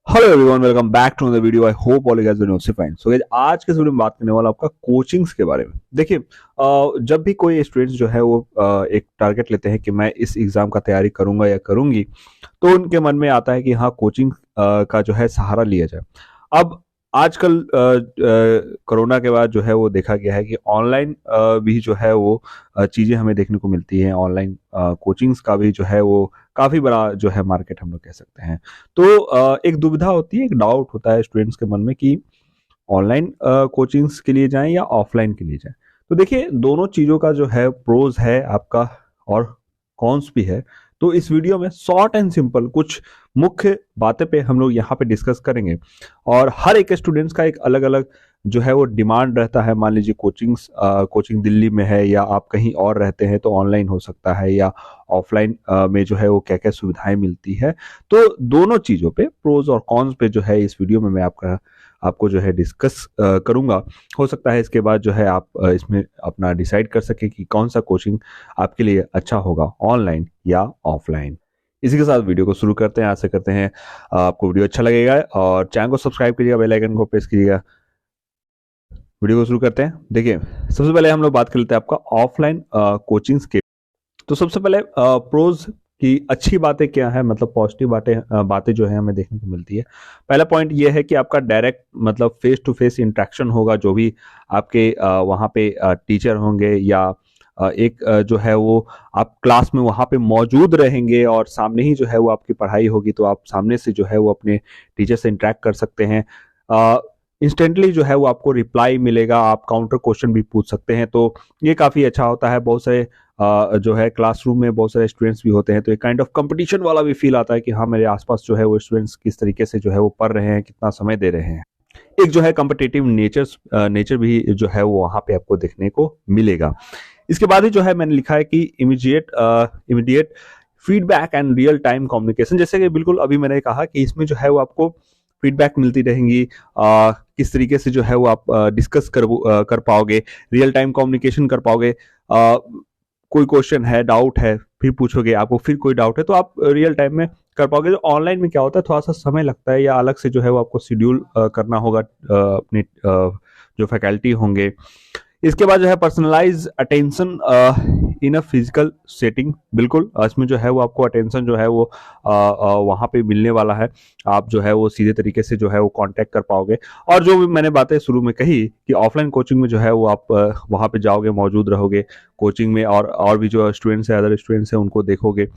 Hello everyone, welcome back to the video. I hope all you guys doing fine. So guys, आज के इस video में बात करने वाला आपका कोचिंग्स के बारे में। देखिए, जब भी कोई स्टूडेंट्स जो है वो एक टारगेट लेते हैं कि मैं इस एग्जाम का तैयारी करूंगा या करूंगी, तो उनके मन में आता है कि हाँ, कोचिंग का जो है सहारा लिया जाए। अब आजकल कोरोना के बाद जो है वो देखा गया है कि ऑनलाइन भी जो है वो चीज़ें हमें देखने को मिलती हैं। ऑनलाइन कोचिंग्स का भी जो है वो काफ़ी बड़ा जो है मार्केट हम लोग कह सकते हैं। तो एक दुविधा होती है, एक डाउट होता है स्टूडेंट्स के मन में कि ऑनलाइन कोचिंग्स के लिए जाएं या ऑफलाइन के लिए जाएं। तो देखिए, दोनों चीज़ों का जो है प्रोज है आपका और कॉन्स भी है। तो इस वीडियो में शॉर्ट एंड सिंपल कुछ मुख्य बातें पे हम लोग यहाँ पे डिस्कस करेंगे। और हर एक स्टूडेंट्स का एक अलग अलग जो है वो डिमांड रहता है। मान लीजिए कोचिंग दिल्ली में है या आप कहीं और रहते हैं तो ऑनलाइन हो सकता है, या ऑफलाइन में जो है वो क्या क्या सुविधाएं मिलती है। तो दोनों चीज़ों पे प्रोज और कॉन्स पे जो है इस वीडियो में मैं आपको जो है डिस्कस करूंगा। हो सकता है इसके बाद जो है आप इसमें अपना डिसाइड कर सके कि कौन सा कोचिंग आपके लिए अच्छा होगा, ऑनलाइन या ऑफलाइन। इसी के साथ वीडियो को शुरू करते हैं। आशा करते हैं आपको वीडियो अच्छा लगेगा और चैनल को सब्सक्राइब कीजिएगा, बेल आइकन को प्रेस कीजिएगा। वीडियो को शुरू करते हैं। देखिए, सबसे पहले हम लोग बात कर लेते हैं आपका ऑफलाइन कोचिंग्स के। तो सबसे पहले प्रोज की अच्छी बातें क्या है, मतलब पॉजिटिव बातें जो है हमें देखने को मिलती है। पहला पॉइंट ये है कि आपका डायरेक्ट मतलब फेस टू फेस इंटरेक्शन होगा। जो भी आपके वहाँ पे टीचर होंगे या एक जो है वो आप क्लास में वहाँ पे मौजूद रहेंगे और सामने ही जो है वो आपकी पढ़ाई होगी, तो आप सामने से जो है वो अपने टीचर से इंटरेक्ट कर सकते हैं। इंस्टेंटली जो है वो आपको रिप्लाई मिलेगा, आप काउंटर क्वेश्चन भी पूछ सकते हैं। तो ये काफ़ी अच्छा होता है। बहुत सारे जो है क्लासरूम में बहुत सारे स्टूडेंट्स भी होते हैं, तो एक काइंड ऑफ कंपटीशन वाला भी फील आता है कि हाँ, मेरे आसपास जो है वो स्टूडेंट्स किस तरीके से जो है वो पढ़ रहे हैं, कितना समय दे रहे हैं। एक जो है कम्पिटिटिव नेचर भी जो है वो वहाँ पे आपको देखने को मिलेगा। इसके बाद ही जो है मैंने लिखा है कि immediate feedback and real time communication. जैसे कि बिल्कुल अभी मैंने कहा कि इसमें जो है वो आपको फीडबैक मिलती रहेंगी। किस तरीके से जो है वो आप डिस्कस कर पाओगे, रियल टाइम कम्युनिकेशन कर पाओगे। कोई क्वेश्चन है, डाउट है, फिर पूछोगे, आपको फिर कोई डाउट है तो आप रियल टाइम में कर पाओगे। जो ऑनलाइन में क्या होता है, थोड़ा सा समय लगता है या अलग से जो है वो आपको शेड्यूल करना होगा अपने जो फैकल्टी होंगे। इसके बाद जो है personalize attention in a physical setting. बिल्कुल इसमें जो है वो आपको अटेंशन जो है वो वहाँ पे मिलने वाला है। आप जो है वो सीधे तरीके से जो है वो कांटेक्ट कर पाओगे। और जो भी मैंने बातें शुरू में कही कि ऑफलाइन कोचिंग में जो है वो आप वहाँ पे जाओगे, मौजूद रहोगे कोचिंग में, और भी जो स्टूडेंट्स हैं, अदर स्टूडेंट्स हैं, उनको देखोगे,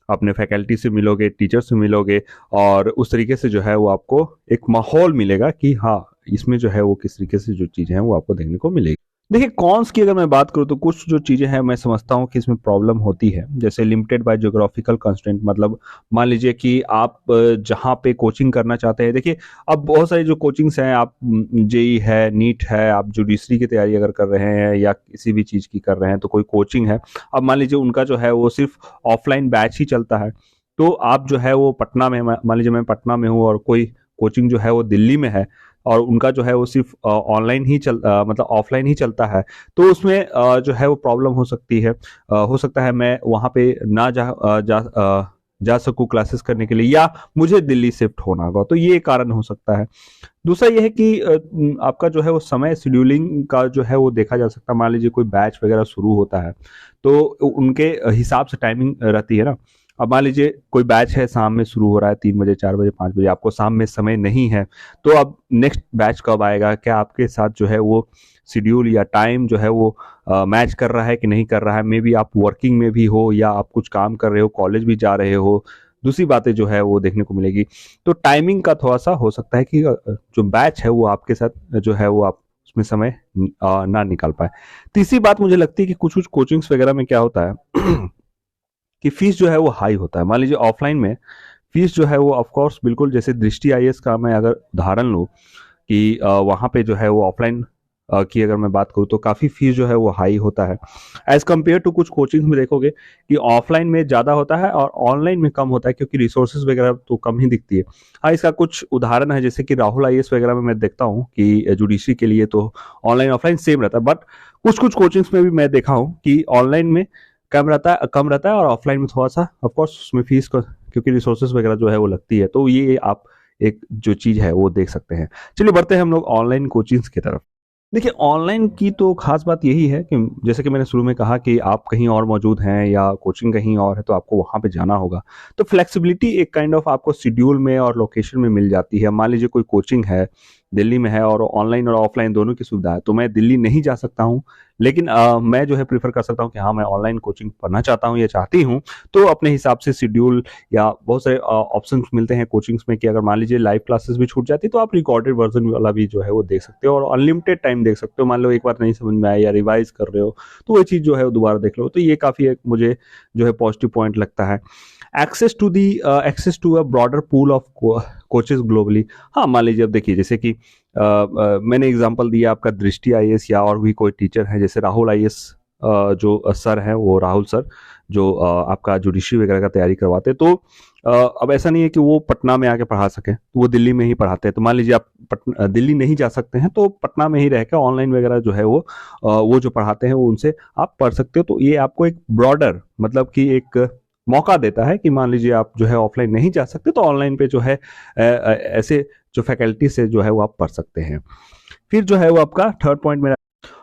अपने फैकल्टी से मिलोगे, टीचर से मिलोगे, और उस तरीके से जो है वो आपको एक माहौल मिलेगा कि हाँ, इसमें जो है वो किस तरीके से जो चीज़ें हैं वो आपको देखने को मिलेगी। देखिए, कॉन्स की अगर मैं बात करूँ तो कुछ जो चीज़ें हैं मैं समझता हूँ कि इसमें प्रॉब्लम होती है। जैसे लिमिटेड बाय ज्योग्राफिकल कंस्ट्रेंट, मतलब मान लीजिए कि आप जहाँ पे कोचिंग करना चाहते हैं। देखिए, अब बहुत सारी जो कोचिंग्स हैं, आप जेई है, नीट है, आप जुडिशरी की तैयारी अगर कर रहे हैं या किसी भी चीज़ की कर रहे हैं तो कोई कोचिंग है। अब मान लीजिए उनका जो है वो सिर्फ ऑफलाइन बैच ही चलता है। तो आप जो है वो पटना में, मान लीजिए मैं पटना में हूँ और कोई कोचिंग जो है वो दिल्ली में है, और उनका जो है वो सिर्फ ऑनलाइन ही मतलब ऑफलाइन ही चलता है। तो उसमें जो है वो प्रॉब्लम हो सकती है। हो सकता है मैं वहाँ पे ना जा सकूँ क्लासेस करने के लिए, या मुझे दिल्ली शिफ्ट होना होगा, तो ये कारण हो सकता है। दूसरा ये है कि आपका जो है वो समय शेड्यूलिंग का जो है वो देखा जा सकता है। मान लीजिए कोई बैच वगैरह शुरू होता है तो उनके हिसाब से टाइमिंग रहती है ना। अब मान लीजिए कोई बैच है, शाम में शुरू हो रहा है, 3 बजे, 4 बजे, 5 बजे, आपको शाम में समय नहीं है, तो अब नेक्स्ट बैच कब आएगा, क्या आपके साथ जो है वो शेड्यूल या टाइम जो है वो मैच कर रहा है कि नहीं कर रहा है। मे बी आप वर्किंग में भी हो या आप कुछ काम कर रहे हो, कॉलेज भी जा रहे हो, दूसरी बातें जो है वो देखने को मिलेगी। तो टाइमिंग का थोड़ा सा हो सकता है कि जो बैच है वो आपके साथ जो है वो आप उसमें समय ना निकाल पाए। तीसरी बात मुझे लगती है कि कुछ कुछ कोचिंग्स वगैरह में क्या होता है कि फीस जो है वो हाई होता है। मान लीजिए ऑफलाइन में फीस जो है वो ऑफ कोर्स बिल्कुल, जैसे दृष्टि आईएएस का मैं अगर उदाहरण लूँ कि वहाँ पे जो है वो ऑफलाइन की अगर मैं बात करूँ तो काफ़ी फीस जो है वो हाई होता है। एज कम्पेयर टू कुछ कोचिंग्स में देखोगे कि ऑफलाइन में ज़्यादा होता है और ऑनलाइन में कम होता है, क्योंकि रिसोर्सेज वगैरह तो कम ही दिखती है। हाँ, इसका कुछ उदाहरण है, जैसे कि राहुल आईएएस वगैरह में मैं देखता हूँ कि जुडिशरी के लिए तो ऑनलाइन ऑफलाइन सेम रहता है। बट कुछ कुछ कोचिंग्स में भी मैं देखा हूँ कि ऑनलाइन में कम रहता है और ऑफलाइन में थोड़ा सा ऑफकोर्स उसमें फीस का, क्योंकि रिसोर्सेज वगैरह जो है वो लगती है। तो ये आप एक जो चीज है वो देख सकते हैं। चलिए बढ़ते हैं हम लोग ऑनलाइन कोचिंग्स की तरफ। देखिए ऑनलाइन की तो खास बात यही है कि जैसे कि मैंने शुरू में कहा कि आप कहीं और मौजूद हैं या कोचिंग कहीं और है तो आपको वहां पे जाना होगा। तो फ्लेक्सिबिलिटी एक काइंड ऑफ आपको शेड्यूल में और लोकेशन में मिल जाती है। मान लीजिए कोई कोचिंग है दिल्ली में है और ऑनलाइन और ऑफलाइन दोनों की सुविधा है, तो मैं दिल्ली नहीं जा सकता हूँ, लेकिन मैं जो है प्रीफर कर सकता हूँ कि हाँ मैं ऑनलाइन कोचिंग पढ़ना चाहता हूँ या चाहती हूँ। तो अपने हिसाब से शेड्यूल या बहुत सारे ऑप्शंस मिलते हैं कोचिंग्स में कि अगर मान लीजिए लाइव क्लासेस भी छूट जाती तो आप रिकॉर्डेड वर्जन वाला भी जो है वो देख सकते हो और अनलिमिटेड टाइम देख सकते हो। मान लो एक बार नहीं समझ में आया या रिवाइज कर रहे हो तो वो चीज़ जो है वो दोबारा देख लो। तो ये काफ़ी एक मुझे जो है पॉजिटिव पॉइंट लगता है। Access to a broader pool of coaches globally. हाँ मान लीजिए अब देखिए जैसे कि मैंने एग्जांपल दिया आपका दृष्टि आईएएस या और भी कोई टीचर है जैसे राहुल आईएएस जो सर हैं वो राहुल सर जो आपका जुडिशरी वगैरह का तैयारी करवाते हैं। तो अब ऐसा नहीं है कि वो पटना में आके पढ़ा सके, तो वो दिल्ली में ही पढ़ाते हैं। तो मान लीजिए आप दिल्ली नहीं जा सकते हैं तो पटना में ही रह के ऑनलाइन वगैरह जो है वो जो पढ़ाते हैं वो उनसे आप पढ़ सकते हो। तो ये आपको एक ब्रॉडर मतलब कि एक मौका देता है कि मान लीजिए आप जो है ऑफलाइन नहीं जा सकते तो ऑनलाइन पे जो है ऐसे जो फैकल्टी से जो है वो आप पढ़ सकते हैं। फिर जो है वो आपका थर्ड पॉइंट मेरा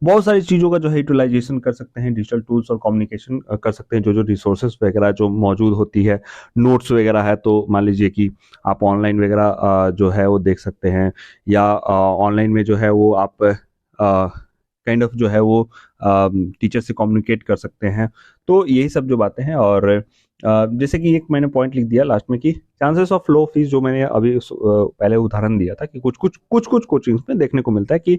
बहुत सारी चीज़ों का जो है यूटिलाइजेशन कर सकते हैं, डिजिटल टूल्स और कम्युनिकेशन कर सकते हैं। जो जो रिसोर्सेज वगैरह जो मौजूद होती है, नोट्स वगैरह है तो मान लीजिए कि आप ऑनलाइन वगैरह जो है वो देख सकते हैं या ऑनलाइन में जो है वो आप काइंड ऑफ जो है वो टीचर से कम्युनिकेट कर सकते हैं। तो यही सब जो बातें हैं। और जैसे कि एक मैंने पॉइंट लिख दिया लास्ट में कि चांसेस ऑफ लो फीस, जो मैंने अभी पहले उदाहरण दिया था कि कुछ कोचिंग्स में देखने को मिलता है कि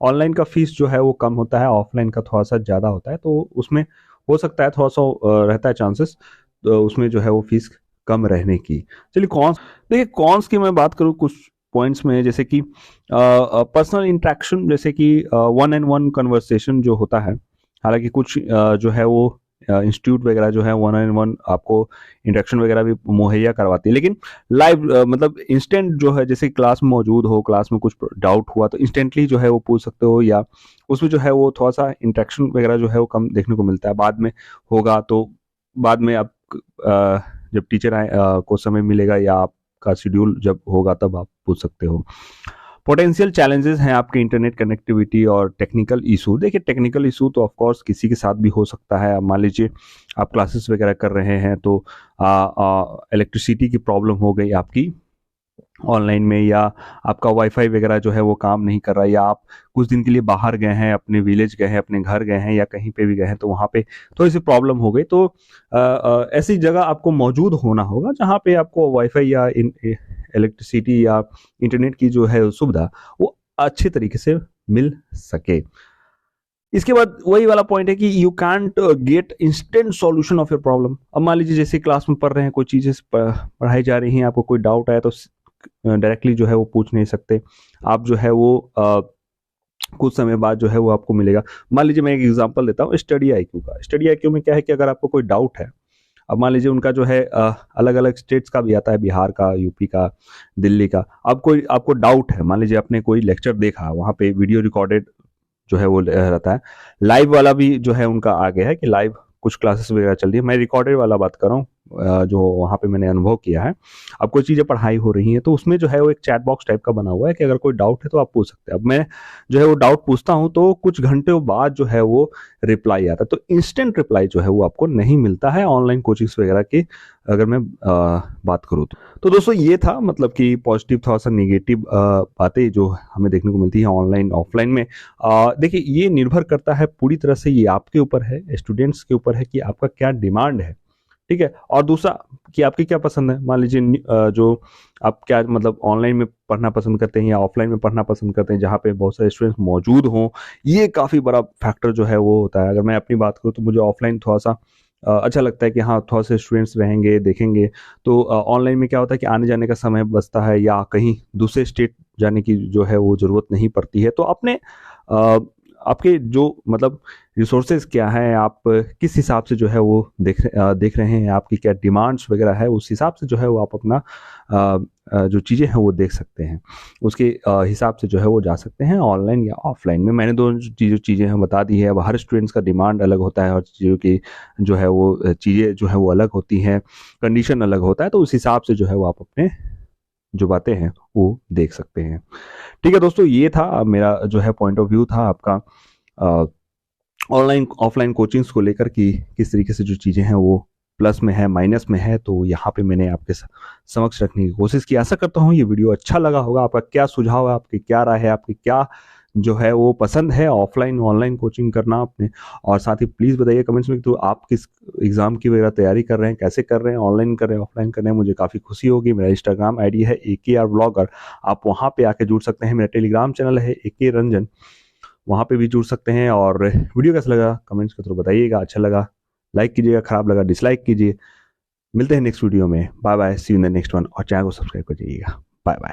ऑनलाइन का फीस जो है वो कम होता है, ऑफलाइन का थोड़ा सा ज़्यादा होता है। तो उसमें हो सकता है थोड़ा सा रहता है चांसेस तो उसमें जो है वो फीस कम रहने की। चलिए कॉन्स, देखिए कॉन्स की मैं बात करूँ कुछ पॉइंट्स में, जैसे कि पर्सनल इंटरेक्शन, जैसे कि वन एंड वन कन्वर्सेशन जो होता है। हालांकि कुछ जो है वो इंस्टीट्यूट वगैरह जो है वन एंड वन आपको इंटरेक्शन वगैरह भी मुहैया करवाती है, लेकिन लाइव मतलब इंस्टेंट जो है, जैसे क्लास में मौजूद हो, क्लास में कुछ डाउट हुआ तो इंस्टेंटली जो है वो पूछ सकते हो, या उसमें जो है वो थोड़ा सा इंटरेक्शन वगैरह जो है वो कम देखने को मिलता है। बाद में होगा तो बाद में आप जब टीचर आए को समय मिलेगा या आपका शेड्यूल जब होगा तब आप पूछ सकते हो। पोटेंशियल चैलेंजेस हैं आपके इंटरनेट कनेक्टिविटी और टेक्निकल इशू। देखिए टेक्निकल इशू तो ऑफ कोर्स किसी के साथ भी हो सकता है। अब मान लीजिए आप क्लासेस वगैरह कर रहे हैं तो इलेक्ट्रिसिटी की प्रॉब्लम हो गई आपकी ऑनलाइन में, या आपका वाईफाई वगैरह जो है वो काम नहीं कर रहा है, या आप कुछ दिन के लिए बाहर गए हैं, अपने विलेज गए हैं, अपने घर गए हैं, या कहीं पे भी गए हैं तो वहाँ पे थोड़ी सी प्रॉब्लम हो गई। तो ऐसी जगह आपको मौजूद होना होगा जहाँ पे आपको वाईफाई या इलेक्ट्रिसिटी या इंटरनेट की जो है सुविधा वो अच्छे तरीके से मिल सके। इसके बाद वही वाला पॉइंट है कि you can't get instant solution of your problem. अब मान लीजिए जैसे क्लास में पढ़ रहे हैं, कोई चीज़ें पढ़ाई जा रही हैं, आपको कोई डाउट आया तो डायरेक्टली जो है वो पूछ नहीं सकते। आप जो है वो कुछ समय बाद जो है वो आपको मिलेगा। मान लीजिए मैं एक एग्जांपल देता हूँ स्टडी आईक्यू का। स्टडी आईक्यू में क्या है कि अगर आपको कोई डाउट है, अब मान लीजिए उनका जो है अलग अलग स्टेट्स का भी आता है, बिहार का, यूपी का, दिल्ली का। अब कोई आपको डाउट है, मान लीजिए आपने कोई लेक्चर देखा, वहाँ पे वीडियो रिकॉर्डेड जो है वो रहता है। लाइव वाला भी जो है उनका आ गया है कि लाइव कुछ क्लासेस वगैरह चल रही है। मैं रिकॉर्डेड वाला बात कर रहा हूँ जो वहाँ पे मैंने अनुभव किया है। अब कोई चीज़ें पढ़ाई हो रही हैं तो उसमें जो है वो एक चैट बॉक्स टाइप का बना हुआ है कि अगर कोई डाउट है तो आप पूछ सकते हैं। अब मैं जो है वो डाउट पूछता हूँ तो कुछ घंटे बाद जो है वो रिप्लाई आता है। तो इंस्टेंट रिप्लाई जो है वो आपको नहीं मिलता है ऑनलाइन कोचिंग्स वगैरह की, अगर मैं बात करूँ तो दोस्तों ये था मतलब कि पॉजिटिव थोड़ा सा निगेटिव बातें जो हमें देखने को मिलती हैं ऑनलाइन ऑफलाइन में। देखिए ये निर्भर करता है पूरी तरह से, ये आपके ऊपर है, स्टूडेंट्स के ऊपर है कि आपका क्या डिमांड है, ठीक है। और दूसरा कि आपकी क्या पसंद है। मान लीजिए जो आप क्या मतलब ऑनलाइन में पढ़ना पसंद करते हैं या ऑफलाइन में पढ़ना पसंद करते हैं जहाँ पे बहुत सारे स्टूडेंट्स मौजूद हों, ये काफ़ी बड़ा फैक्टर जो है वो होता है। अगर मैं अपनी बात करूँ तो मुझे ऑफलाइन थोड़ा सा अच्छा लगता है कि हाँ थोड़ा से स्टूडेंट्स रहेंगे, देखेंगे। तो ऑनलाइन में क्या होता है कि आने जाने का समय बचता है या कहीं दूसरे स्टेट जाने की जो है वो ज़रूरत नहीं पड़ती है। तो अपने आपके जो मतलब रिसोर्सेज क्या हैं, आप किस हिसाब से जो है वो देख रहे हैं, आपकी क्या डिमांड्स वगैरह है, उस हिसाब से जो है वो आप अपना जो चीज़ें हैं वो देख सकते हैं। उसके हिसाब से जो है वो जा सकते हैं ऑनलाइन या ऑफलाइन में। मैंने दो चीज़ें हैं बता दी है। अब हर स्टूडेंट्स का डिमांड अलग होता है और चीज़ों की जो है वो चीज़ें जो है वो अलग होती हैं, कंडीशन अलग होता है। तो उस हिसाब से जो है वो आप अपने जो बातें हैं वो देख सकते हैं। ठीक है दोस्तों, ये था मेरा जो है पॉइंट ऑफ व्यू था आपका ऑनलाइन ऑफलाइन कोचिंग्स को लेकर कि किस तरीके से जो चीज़ें हैं वो प्लस में है माइनस में है, तो यहाँ पे मैंने आपके समक्ष रखने की कोशिश की। आशा करता हूँ ये वीडियो अच्छा लगा होगा। आपका क्या सुझाव है, आपकी क्या राय है, आपकी क्या जो है वो पसंद है ऑफलाइन ऑनलाइन कोचिंग करना आपने, और साथ ही प्लीज़ बताइए कमेंट्स में तो आप किस एग्जाम की वगैरह तैयारी कर रहे हैं, कैसे कर रहे हैं, ऑनलाइन कर रहे हैं ऑफलाइन कर रहे हैं। मुझे काफ़ी खुशी होगी। मेरा इंस्टाग्राम आईडी है AKR ब्लॉगर, आप वहाँ पे आके जुड़ सकते हैं। मेरा टेलीग्राम चैनल है AK रंजन, वहाँ पे भी जुड़ सकते हैं। और वीडियो कैसा लगा कमेंट्स के थ्रू बताइएगा। अच्छा लगा लाइक कीजिएगा, खराब लगा डिसलाइक कीजिए। मिलते हैं नेक्स्ट वीडियो में। Bye bye, see you in the next one. और चैनल को सब्सक्राइब कर जाइएगा। बाय बाय।